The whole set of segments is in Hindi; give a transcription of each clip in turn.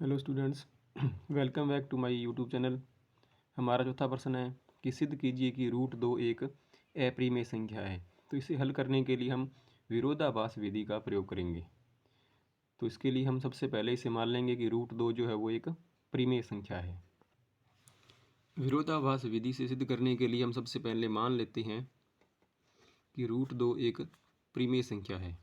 Hello students, welcome back to my YouTube channel. हमारा चौथा प्रश्न है कि सिद्ध कीजिए कि रूट दो एक अप्रिमेय संख्या है। तो इसे हल करने के लिए हम विरोधाभास विधि का प्रयोग करेंगे। तो इसके लिए हम सबसे पहले इसे मान लेंगे कि रूट दो जो है वो एक परिमेय संख्या है। विरोधाभास विधि से सिद्ध करने के लिए हम सबसे पहले मान लेते हैं कि रूट दो एक परिमेय संख्या है।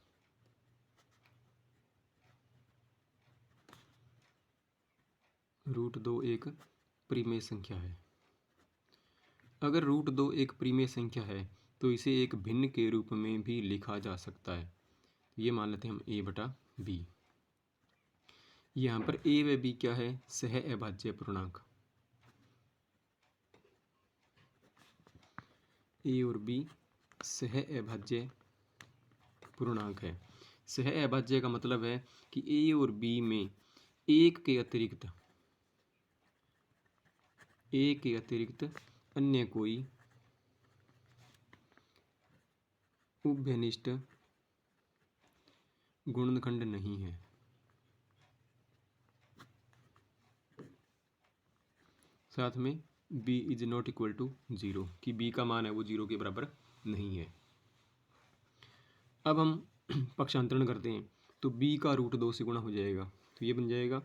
रूट दो एक परिमेय संख्या है। अगर रूट दो एक परिमेय संख्या है तो इसे एक भिन्न के रूप में भी लिखा जा सकता है। ये मान लेते हैं हम a बटा b। यहाँ पर a व b क्या है? सह अभाज्य पूर्णांक। a और b सह अभाज्य पूर्णांक है। सह अभाज्य का मतलब है कि a और b में एक के अतिरिक्त अन्य कोई उभयनिष्ठ गुणनखंड नहीं है। साथ में b is not equal to 0, कि b का मान है वो 0 के बराबर नहीं है। अब हम पक्षांतरण करते हैं तो b का रूट दो से गुणा हो जाएगा, तो ये बन जाएगा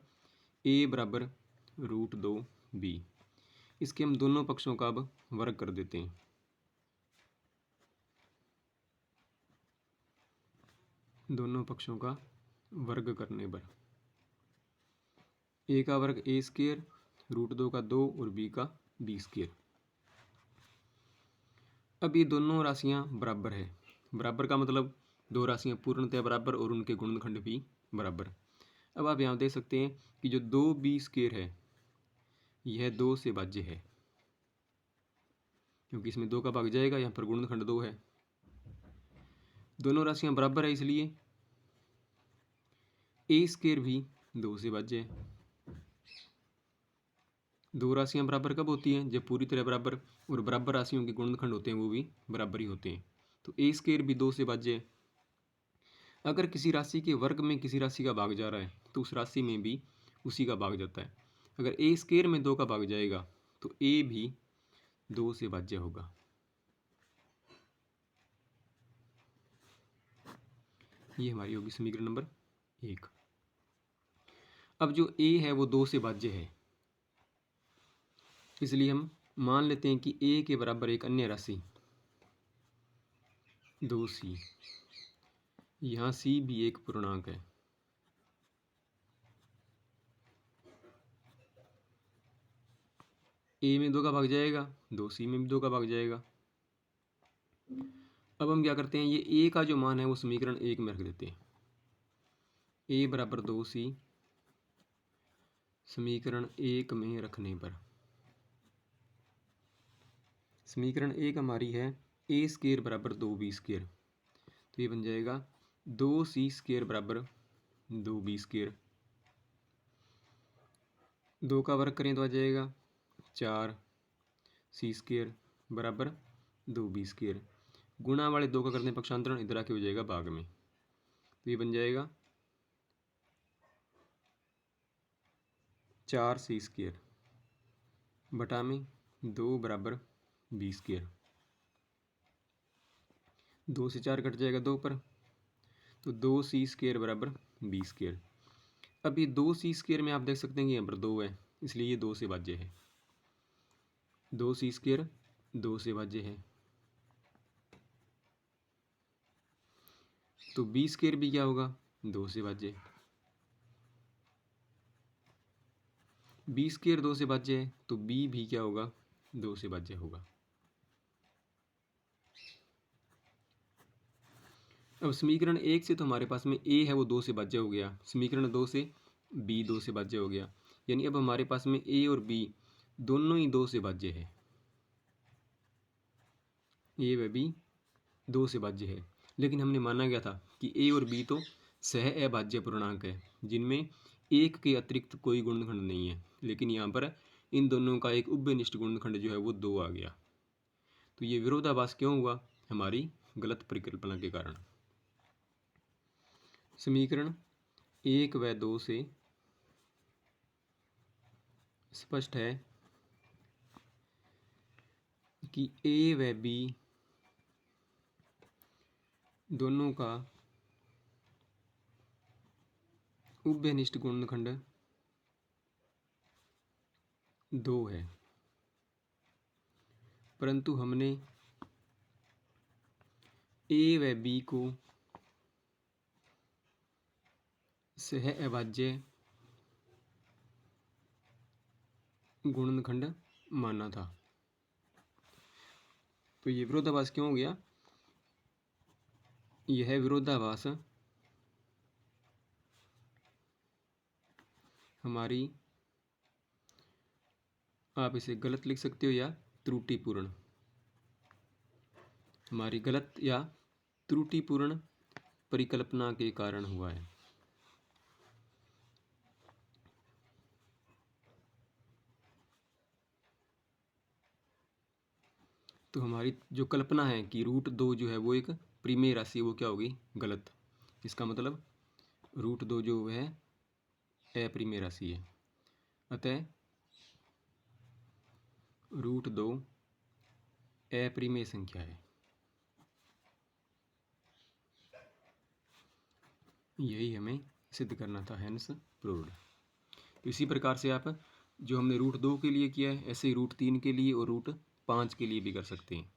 a बराबर रूट दो b। इसके हम दोनों पक्षों का अब वर्ग कर देते हैं। दोनों पक्षों का वर्ग करने पर a का वर्ग a स्क्वायर, रूट दो का 2 और b का b स्क्वायर। अब ये दोनों राशियां बराबर है। बराबर का मतलब दो राशियां पूर्णतः बराबर और उनके गुणनखंड भी बराबर। अब आप यहाँ देख सकते हैं कि जो 2b स्क्वायर है यह 2 से भाज्य है, क्योंकि इसमें 2 का भाग जाएगा, यहाँ पर गुणनखंड 2 है। दोनों राशियां बराबर है, इसलिए a स्क्वायर भी 2 से भाज्य है। दो राशियां बराबर कब होती हैं? जब पूरी तरह बराबर और बराबर राशियों के गुणनखंड होते हैं वो भी बराबर ही होते हैं। तो a स्क्वायर भी 2 से भाज्य है। अगर किसी राशि के वर्ग में किसी राशि का भाग जा रहा है तो उस राशि में भी उसी का भाग जाता है। अगर a स्क्वायर में 2 का भाग जाएगा तो a भी 2 से भाज्य होगा। ये हमारी होगी समीकरण नंबर 1। अब जो a है वो 2 से भाज्य है, इसलिए हम मान लेते हैं कि a के बराबर एक अन्य राशि 2c। यहाँ c भी एक पूर्णांक है। a में 2 का भाग जाएगा, 2c में भी 2 का भाग जाएगा। अब हम क्या करते हैं, ये a का जो मान है वो समीकरण 1 में रख देते हैं। a बराबर 2c समीकरण 1 में रखने पर समीकरण 1 हमारी है a स्क्वायर बराबर 2b स्क्वायर। तो ये बन जाएगा 2c स्क्वायर बराबर 2b स्क्वायर। 2 का वर्ग करें तो आ जाएगा 4c स्क्वायर बराबर 2b स्क्वायर। गुणा वाले 2 का करते हैं पक्षांतरण, इधर आके हो जाएगा भाग में। तो ये बन जाएगा 4c स्क्वायर बटा में 2 बराबर b स्क्वायर। 2 से 4 कट जाएगा 2 पर, तो 2c स्क्वायर बराबर b स्क्वायर। अब ये 2c स्क्वायर में आप देख सकते हैं कि यहाँ पर 2 है, इसलिए ये 2 से भाज्य है। 2c स्क्वायर 2 से भाज्य है। तो b स्क्वायर भी क्या होगा? 2 से भाज्य। b स्क्वायर 2 से भाज्य है तो b भी क्या होगा? 2 से भाज्य होगा। अब समीकरण 1 से तो हमारे पास में a है वो 2 से भाज्य हो गया, समीकरण 2 से b 2 से भाज्य हो गया, यानी अब हमारे पास में a और b दोनों ही 2 से भाज्य है। a व b 2 से भाज्य है, लेकिन हमने माना गया था कि a और b तो सह अभाज्य पूर्णांक है जिनमें एक के अतिरिक्त कोई गुणनखंड नहीं है, लेकिन यहाँ पर इन दोनों का एक उभयनिष्ठ गुणनखंड जो है वो 2 आ गया। तो ये विरोधाभास क्यों हुआ? हमारी गलत परिकल्पना के कारण। समीकरण 1 व 2 से स्पष्ट है कि ए व बी दोनों का उभयनिष्ठ गुणनखंड 2 है, परंतु हमने ए व बी को सह अभाज्य गुणनखंड माना था। तो ये विरोधाभास क्यों हो गया? यह विरोधाभास हमारी, आप इसे गलत लिख सकते हो या त्रुटिपूर्ण, हमारी गलत या त्रुटिपूर्ण परिकल्पना के कारण हुआ है। तो हमारी जो कल्पना है कि √2 जो है वो एक परिमेय राशि, वो क्या होगी? गलत। इसका मतलब √2 जो है अपरिमेय राशि है, अतः √2 अपरिमेय संख्या है। यही हमें सिद्ध करना था, हेंस प्रूव्ड। तो इसी प्रकार से आप जो हमने √2 के लिए किया है, ऐसे ही √3 के लिए और √5 के लिए भी कर सकते हैं।